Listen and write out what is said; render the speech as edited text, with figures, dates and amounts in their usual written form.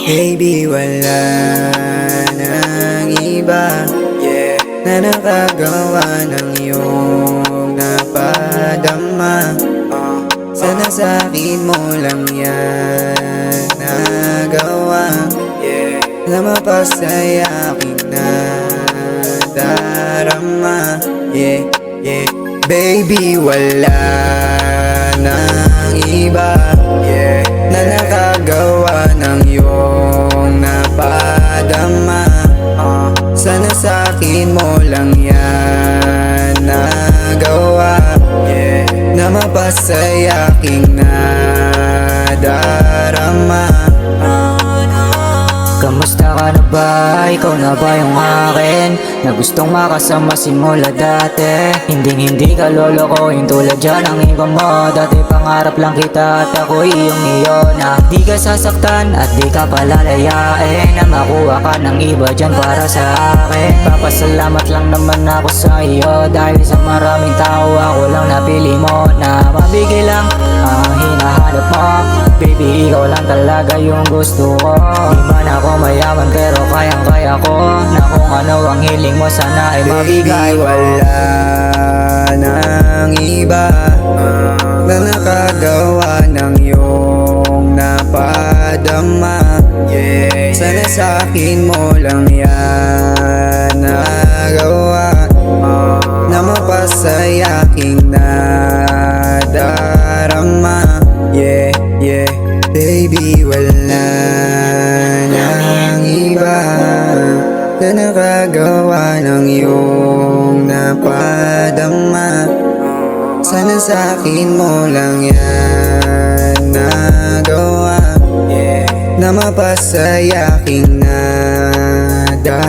Baby, wala nang iba, yeah, na nakagawa ng iyong napadama. Sana sa'kin mo lang yan nagawa, yeah, na mapasaya aking nadarama, yeah, yeah. Baby, wala nang iba, yeah, na nakagawa ng iyong napadama. Sana sa'kin mo lang yan nagawa, yeah, na mapasaya aking nadarama. Kamusta ka na ba? Ikaw na ba yung akin na gustong makasama simula dati? Hindi ka lolokohin tulad dyan ang iba mo. Dati pangarap lang kita at ako'y iyong iyo, na di ka sasaktan at di ka palalayain, na makuha ka ng iba dyan para sa akin. Papasalamat lang naman ako sa iyo, dahil sa maraming tao ako lang napili mo, na mabigay lang ang hinahanap mo. Baby, ikaw lang talaga yung gusto ko. Di man ako mayaman pero kayang-kaya ko, na kung ano ang hiling mo sana ay mabigay. Baby, wala nang iba na nakagawa ng iyong napadama, yeah, sana sa'kin mo lang yan nagawa, na mapasaya aking nadarama, yeah, yeah. Baby, wala nang iba na nakagawa ng iyong napadama. Sana sa'kin mo lang yan nagawa, yeah, na mapasaya aking nadarama.